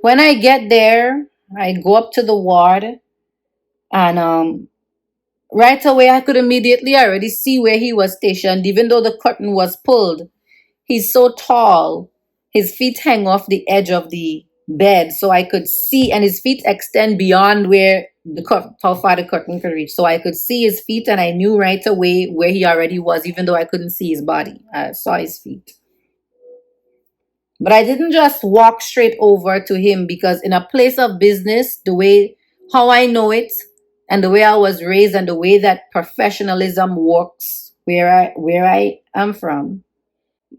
When I get there, I go up to the ward, and right away I could immediately already see where he was stationed, even though the curtain was pulled. He's so tall. His feet hang off the edge of the bed, so I could see, and his feet extend beyond where how far the curtain could reach. So I could see his feet, and I knew right away where he already was, even though I couldn't see his body. I saw his feet. But I didn't just walk straight over to him, because in a place of business, the way how I know it, and the way I was raised, and the way that professionalism works where I am from,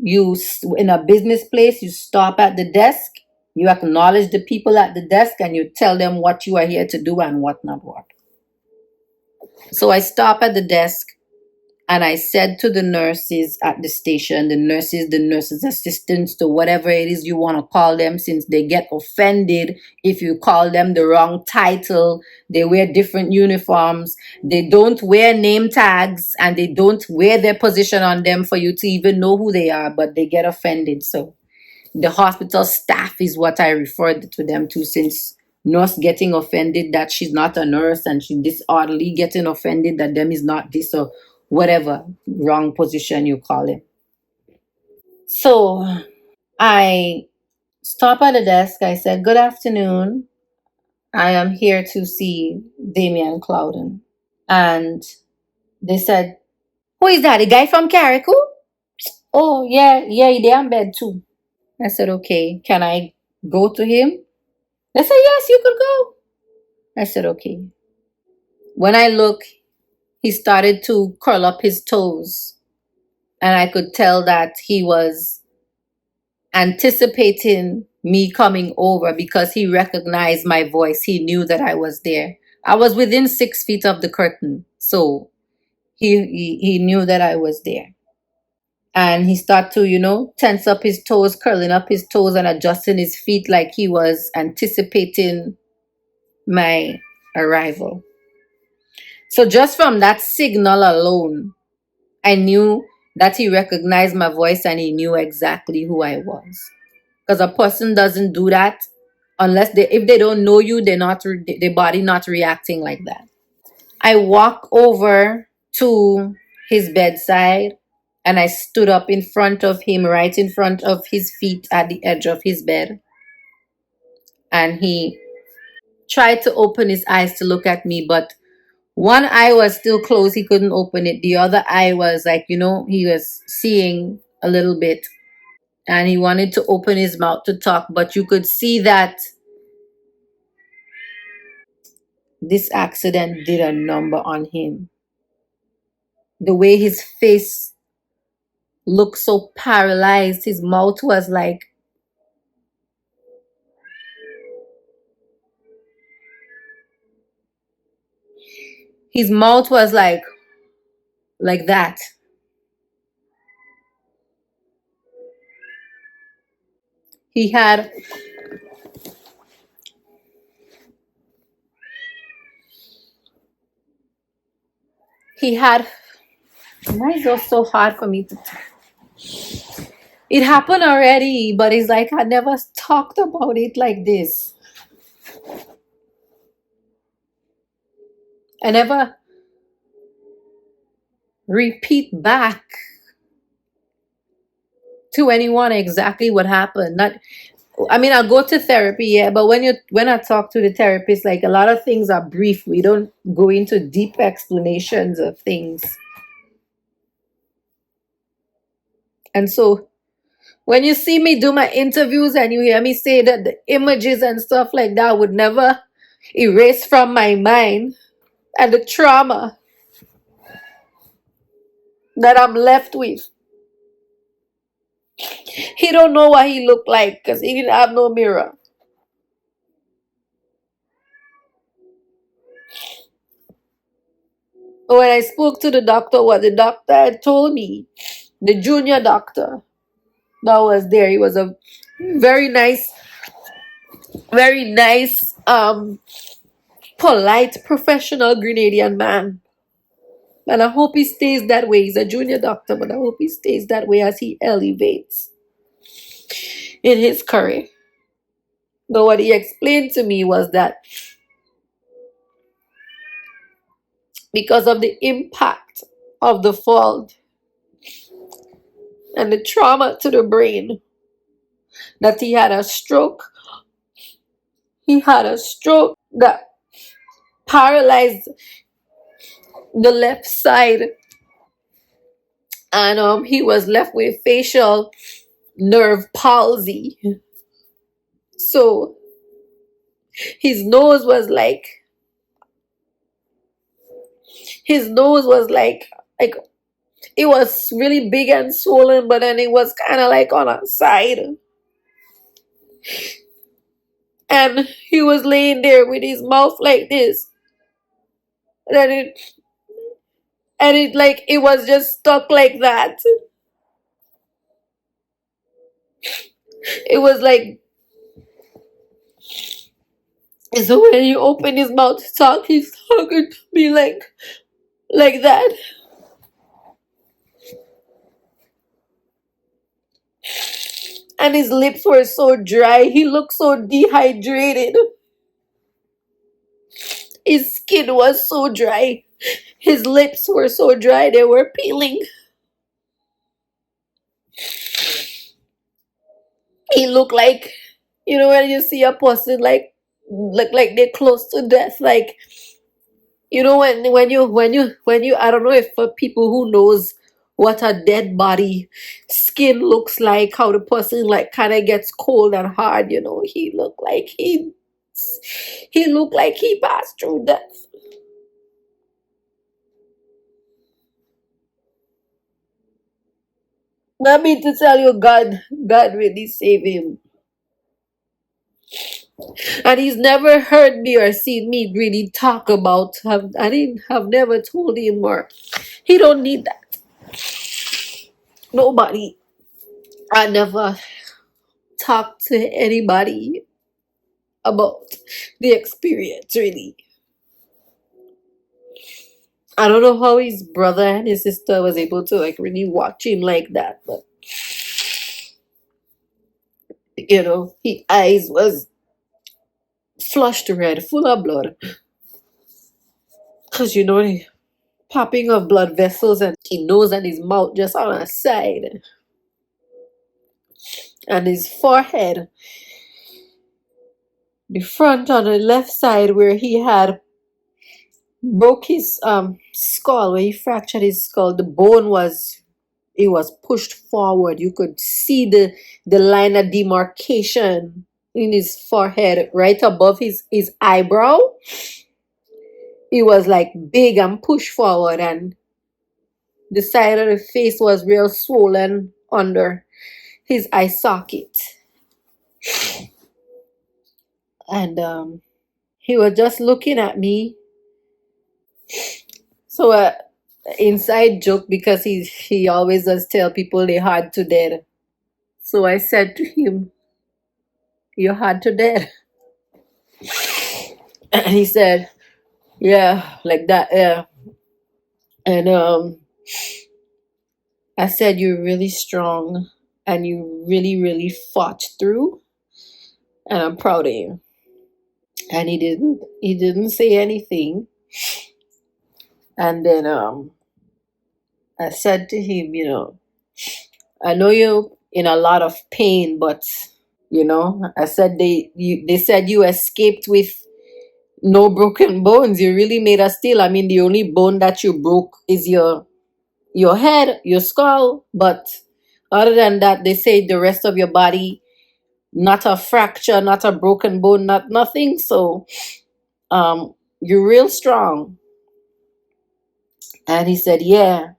in a business place, you stop at the desk, you acknowledge the people at the desk, and you tell them what you are here to do and what not what. So I stop at the desk, and I said to the nurses at the station, the nurses assistants, to whatever it is you want to call them, since they get offended if you call them the wrong title. They wear different uniforms, they don't wear name tags, and they don't wear their position on them for you to even know who they are, but they get offended. So the hospital staff is what I referred to them to, since nurse getting offended that she's not a nurse, and she disorderly getting offended that them is not this, or whatever wrong position you call it. So I stop at the desk. I said, "Good afternoon. I am here to see Damian Clouden." And they said, "Who is that? The guy from Carrico?" "Oh, yeah, yeah, he there in bed too." I said, "Okay, can I go to him?" They said, "Yes, you could go." I said, "Okay." When I look, he started to curl up his toes, and I could tell that he was anticipating me coming over, because he recognized my voice. He knew that I was there. I was within 6 feet of the curtain, so he knew that I was there. And he started to, tense up his toes, curling up his toes, and adjusting his feet like he was anticipating my arrival. So just from that signal alone, I knew that he recognized my voice, and he knew exactly who I was. Because a person doesn't do that unless if they don't know you, their body not reacting like that. I walk over to his bedside, and I stood up in front of him, right in front of his feet at the edge of his bed. And he tried to open his eyes to look at me, but one eye was still closed. He couldn't open it. The other eye was like, he was seeing a little bit, and he wanted to open his mouth to talk, but you could see that this accident did a number on him. The way his face looked so paralyzed, his mouth was like, his mouth was like that. He had he had why is it so hard for me to it happened already, but it's like I never talked about it like this. I never repeat back to anyone exactly what happened. Not, I mean, I'll go to therapy, yeah, but when I talk to the therapist, like, a lot of things are brief. We don't go into deep explanations of things. And so when you see me do my interviews, and you hear me say that the images and stuff like that would never erase from my mind, and the trauma that I'm left with. He don't know what he looked like, because he didn't have no mirror. When I spoke to the doctor, what the doctor had told me, the junior doctor that was there, he was a very nice, very nice, polite, professional Grenadian man. And I hope he stays that way. He's a junior doctor, but I hope he stays that way as he elevates in his career. But what he explained to me was that because of the impact of the fall and the trauma to the brain, that he had a stroke. He had a stroke that paralyzed the left side, and he was left with facial nerve palsy. So his nose was like his nose was like it was really big and swollen, but then it was kind of like on a side. And he was laying there with his mouth like this. And it like it was just stuck like that. It was like, so when he opened his mouth to talk, he's talking to me like that. And his lips were so dry. He looked so dehydrated. His skin was so dry. His lips were so dry, they were peeling. He looked like, when you see a person like look like they're close to death, like, when you I don't know if for people who knows what a dead body skin looks like, how the person like kind of gets cold and hard. He looked like he passed through death. I mean to tell you, God really saved him. And he's never heard me or seen me really talk about, I didn't have never told him, or he don't need that. Nobody. I never talked to anybody about the experience, really. I don't know how his brother and his sister was able to like really watch him like that, but his eyes was flushed red, full of blood. Because the popping of blood vessels, and his nose and his mouth just on a side. And his forehead, the front on the left side where he had broke his skull, where he fractured his skull, the bone was, it was pushed forward. You could see the line of demarcation in his forehead right above his eyebrow. It was like big and pushed forward, and the side of the face was real swollen under his eye socket. And he was just looking at me. So inside joke, because he always does tell people they hard to dead. So I said to him, "You're hard to dead." And he said, "Yeah, like that, yeah." And I said, "You're really strong, and you really, really fought through, and I'm proud of you." And he didn't say anything. And then I said to him, "I know you're in a lot of pain, but I said they said you escaped with no broken bones. You really made a steal. I mean, the only bone that you broke is your head, your skull, but other than that, they say the rest of your body, not a fracture, not a broken bone, not nothing. So you're real strong." And he said, "Yeah,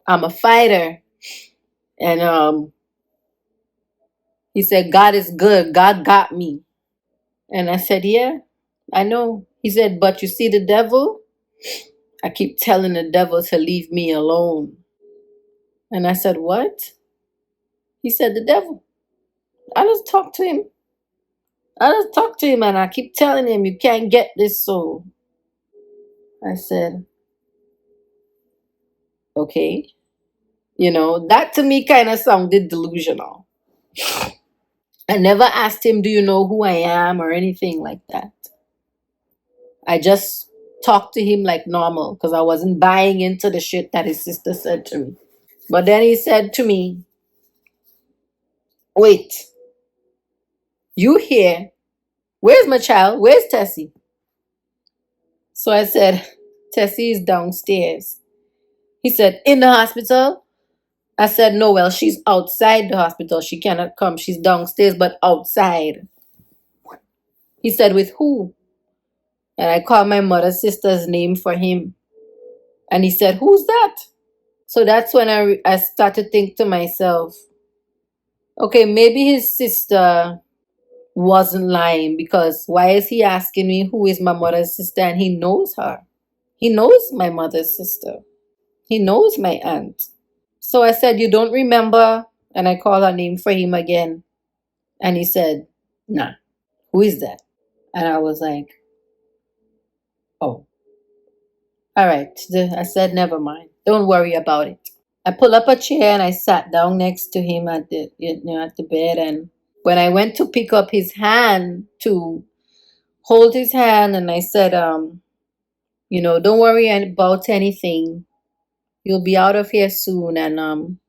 I'm a fighter." And he said, "God is good. God got me." And I said, "Yeah, I know." He said, "But you see the devil? I keep telling the devil to leave me alone." And I said, "What?" He said, "The devil. I just talk to him. I just talk to him and I keep telling him you can't get this soul." I said, "Okay." That to me kind of sounded delusional. I never asked him, do you know who I am or anything like that. I just talked to him like normal because I wasn't buying into the shit that his sister said to me. But then he said to me, wait, you here? Where's my child? Where's Tessie? So I said, Tessie is downstairs. He said, in the hospital? I said, no, well, she's outside the hospital. She cannot come. She's downstairs, but outside. He said, with who? And I called my mother's sister's name for him. And he said, who's that? So that's when I started to think to myself, okay, maybe his sister wasn't lying, because why is he asking me who is my mother's sister, and he knows her? He knows my mother's sister. He knows my aunt. So I said, you don't remember? And I called her name for him again. And he said, nah, who is that? And I was like, oh, all right. I said, never mind. Don't worry about it. I pulled up a chair and I sat down next to him at the bed. And when I went to pick up his hand to hold his hand, and I said, don't worry about anything. You'll be out of here soon, and I'm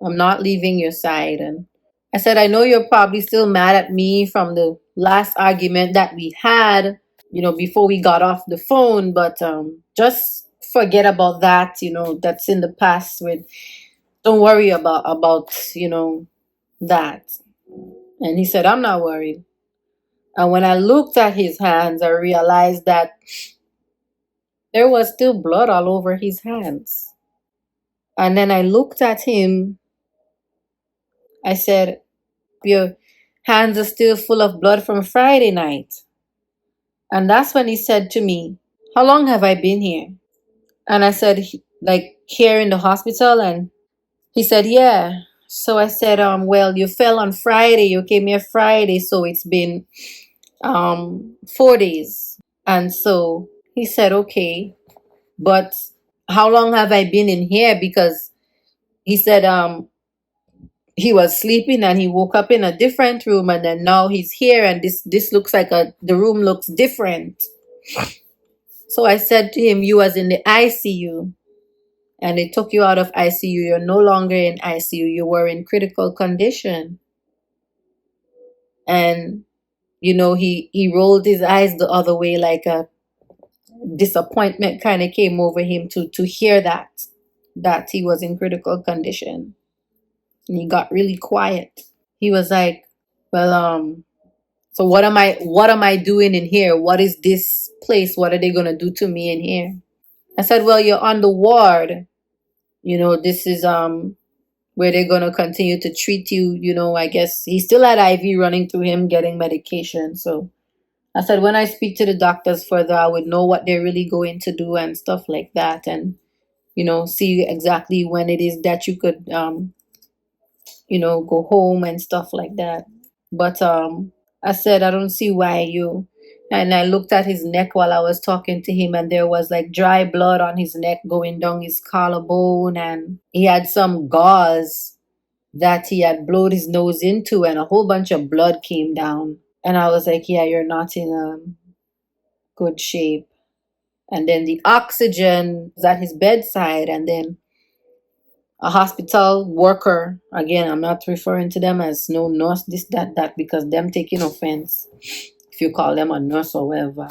not leaving your side. And I said, I know you're probably still mad at me from the last argument that we had, before we got off the phone, but just forget about that. That's in the past. Don't worry about that. And he said, I'm not worried. And when I looked at his hands, I realized that there was still blood all over his hands. And then I looked at him. I said, your hands are still full of blood from Friday night. And that's when he said to me, how long have I been here? And I said, like, here in the hospital? And he said, yeah. So I said, well, you fell on Friday. You came here Friday. So it's been 4 days. And so he said, okay, but how long have I been in here? Because he said, he was sleeping and he woke up in a different room, and then now he's here, and this looks like the room looks different. So I said to him, you was in the ICU, and they took you out of ICU. You're no longer in ICU. You were in critical condition. And he rolled his eyes the other way, like a disappointment kind of came over him to hear that he was in critical condition. And he got really quiet. He was like, well, so what am I doing in here? What is this place? What are they going to do to me in here? I said, well, you're on the ward. This is where they're going to continue to treat you. I guess he still had IV running through him, getting medication. So I said, when I speak to the doctors further, I would know what they're really going to do and stuff like that. And, see exactly when it is that you could, go home and stuff like that. But I said, I don't see why you. And I looked at his neck while I was talking to him, and there was like dry blood on his neck going down his collarbone. And he had some gauze that he had blown his nose into, and a whole bunch of blood came down. And I was like, yeah, you're not in good shape. And then the oxygen was at his bedside, and then a hospital worker, again, I'm not referring to them as no nurse, this, that, because them taking offense if you call them a nurse or whatever.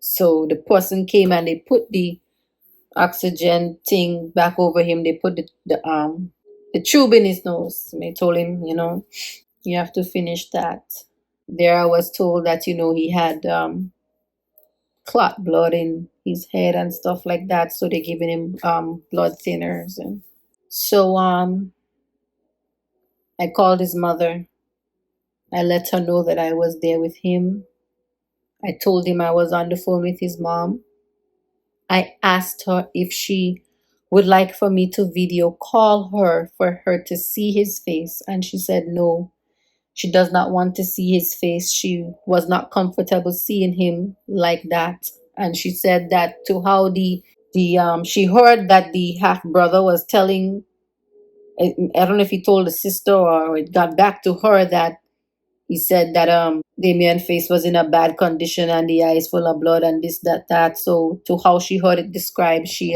So the person came and they put the oxygen thing back over him. They put the tube in his nose. And they told him, you have to finish that. There I was told that, he had clot blood in his head and stuff like that. So they're giving him blood thinners. And so I called his mother. I let her know that I was there with him. I told him I was on the phone with his mom. I asked her if she would like for me to video call her for her to see his face. And she said no, she does not want to see his face. She was not comfortable seeing him like that. And she said that to how she heard that the half brother was telling I don't know if he told the sister or it got back to her that he said that Damien's face was in a bad condition and the eyes full of blood and this, that, that. So to how she heard it described, she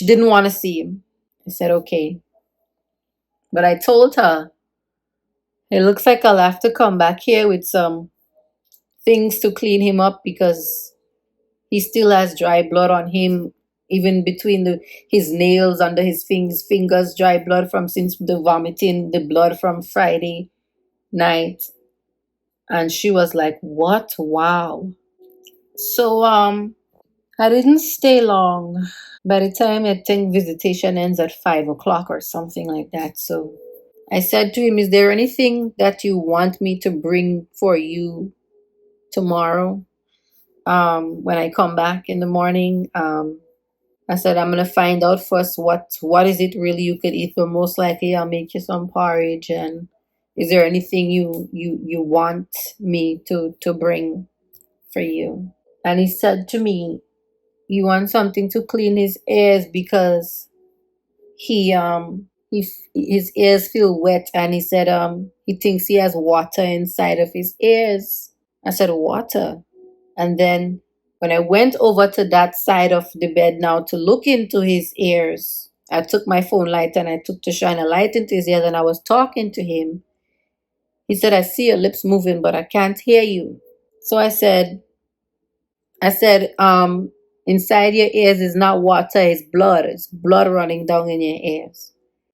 didn't want to see him. I said, okay. But I told her, it looks like I'll have to come back here with some things to clean him up because he still has dry blood on him, even between his nails, under his fingers, dry blood from since the vomiting, the blood from Friday night. And she was like, what? Wow. So I didn't stay long. By the time I think visitation ends at 5 o'clock or something like that. So I said to him, is there anything that you want me to bring for you tomorrow? When I come back in the morning, I said I'm gonna find out first what is it really you could eat, but most likely I'll make you some porridge. And is there anything you want me to bring for you? And he said to me, he wants something to clean his ears because his ears feel wet, and he said he thinks he has water inside of his ears. I said, water? And then when I went over to that side of the bed now to look into his ears, I took my phone light and I took to shine a light into his ears and I was talking to him. He said, I see your lips moving, but I can't hear you. So I said, inside your ears is not water, it's blood. It's blood running down in your ears.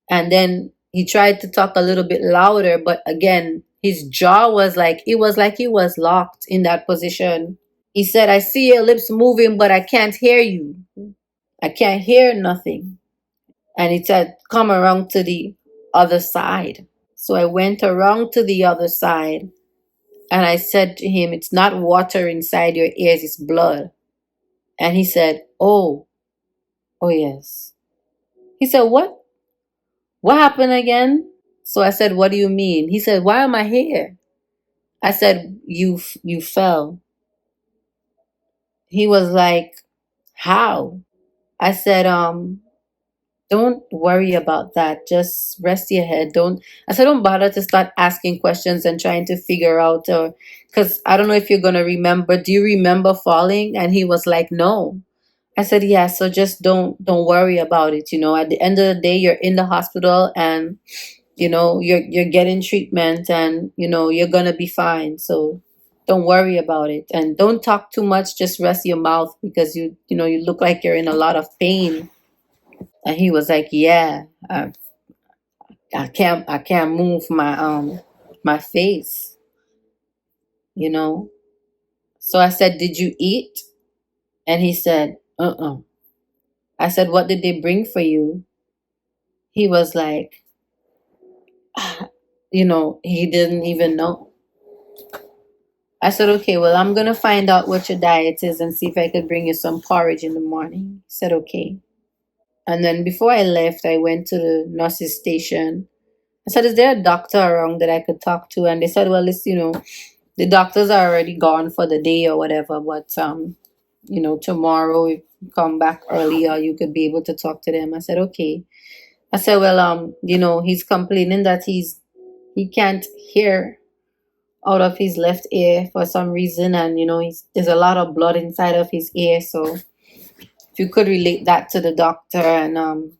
And then he tried to talk a little bit louder, but again, his jaw was like he was locked in that position. He said, I see your lips moving, but I can't hear you. I can't hear nothing. And he said, come around to the other side. So I went around to the other side and I said to him, it's not water inside your ears, it's blood. And he said, oh yes. He said, what? What happened again? So I said, what do you mean? He said, why am I here? I said, you fell. He was like, how? I said, don't worry about that. Just rest your head. Don't bother to start asking questions and trying to figure out, because I don't know if you're going to remember. Do you remember falling? And he was like, no. I said, yeah, so just don't worry about it. At the end of the day, you're in the hospital and, you're getting treatment and, you're going to be fine. So don't worry about it. And don't talk too much. Just rest your mouth because you look like you're in a lot of pain. And he was like, yeah, I can't move my face, you know. So I said, did you eat? And he said, uh-uh. I said, what did they bring for you? He was like, he didn't even know. I said, okay, well, I'm gonna find out what your diet is and see if I could bring you some porridge in the morning. He said, okay. And then before I left, I went to the nurse's station. I said, is there a doctor around that I could talk to? And they said, well, the doctors are already gone for the day or whatever, but tomorrow if you come back earlier, you could be able to talk to them. I said, okay. I said, well, he's complaining that he can't hear out of his left ear for some reason, and there's a lot of blood inside of his ear. So if you could relate that to the doctor and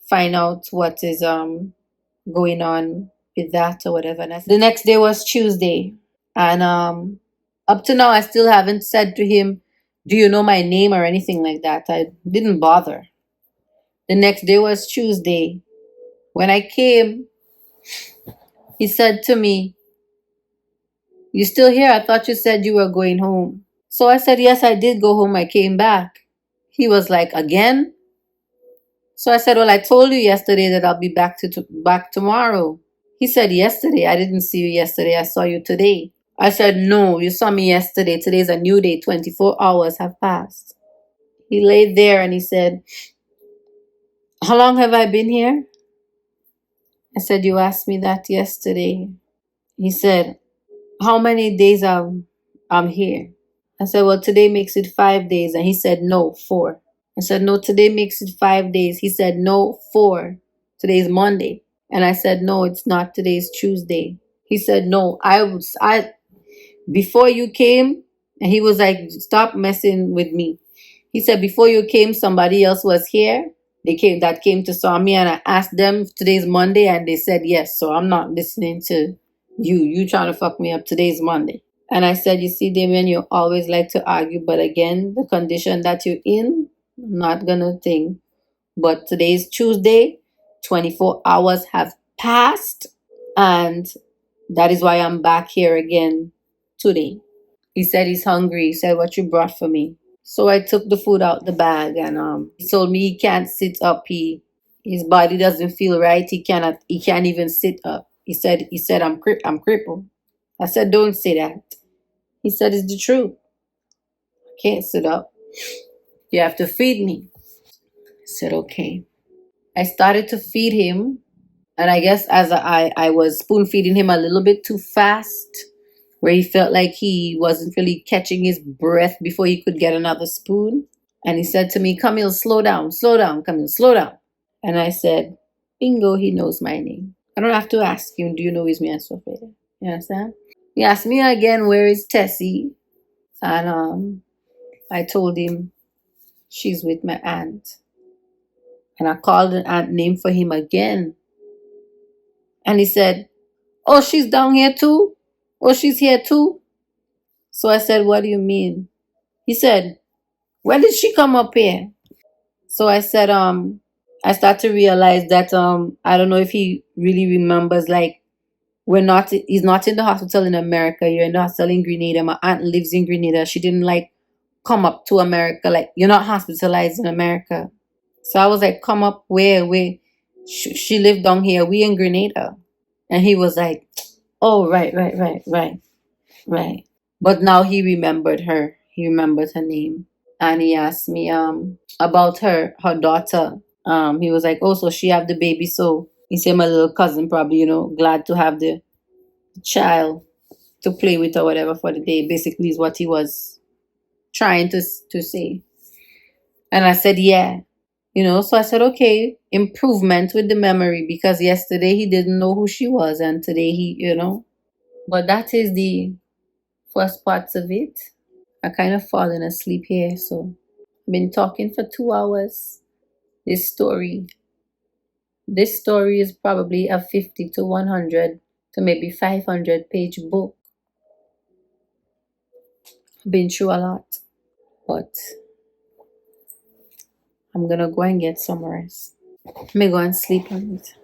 find out what is going on with that or whatever. And the next day was Tuesday. And up to now, I still haven't said to him, do you know my name or anything like that? I didn't bother. The next day was Tuesday. When I came, he said to me, you still here? I thought you said you were going home. So I said, yes, I did go home. I came back. He was like, again? So I said, well, I told you yesterday that I'll be back tomorrow. He said, yesterday? I didn't see you yesterday. I saw you today. I said, no, you saw me yesterday. Today's a new day. 24 hours have passed. He laid there and he said, how long have I been here? I said, you asked me that yesterday. He said, how many days I'm here? I said, well, today makes it 5 days. And he said, no, 4. I said, no, today makes it 5 days. He said, no, 4. Today's Monday. And I said, no, it's not. Today's Tuesday. He said, no, I before you came, and he was like, stop messing with me. He said, before you came, somebody else was here. They came to saw me, and I asked them, today's Monday, and they said yes. So I'm not listening to you. You trying to fuck me up. Today's Monday. And I said, you see, Damien, you always like to argue, but again, the condition that you're in, I'm not gonna think. But today's Tuesday, 24 hours have passed, and that is why I'm back here again today. He said he's hungry. He said, what you brought for me? So I took the food out the bag, and he told me he can't sit up. His body doesn't feel right. He can't even sit up. He said I'm crippled. I said, don't say that. He said, it's the truth. I can't sit up. You have to feed me. I said, okay. I started to feed him, and I guess as I was spoon feeding him a little bit too fast, where he felt like he wasn't really catching his breath before he could get another spoon. And he said to me, Camille, slow down, Camille, slow down. And I said, bingo, he knows my name. I don't have to ask him, do you know his man so far? You understand? He asked me again, where is Tessie? And I told him, she's with my aunt. And I called an aunt name for him again. And he said, oh, she's down here too? Oh, she's here too? So I said, what do you mean? He said, when did she come up here? So I said, I start to realize that I don't know if he really remembers, like, he's not in the hospital in America. You're in the hospital in Grenada. My aunt lives in Grenada. She didn't like come up to America. Like, you're not hospitalized in America. So I was like, come up where? She lived down here. We in Grenada. And he was like, oh, right. But now he remembered her. He remembered her name. And he asked me about her daughter. He was like, oh, so she have the baby. So he said my little cousin probably, glad to have the child to play with or whatever for the day. Basically is what he was trying to say. And I said, yeah. So I said, okay, improvement with the memory, because yesterday he didn't know who she was, and today But that is the first parts of it. I kind of fallen asleep here, so I've been talking for 2 hours. This story is probably a 50 to 100 to maybe 500-page book. I've been through a lot, but I'm gonna go and get some rest. Let me go and sleep on it.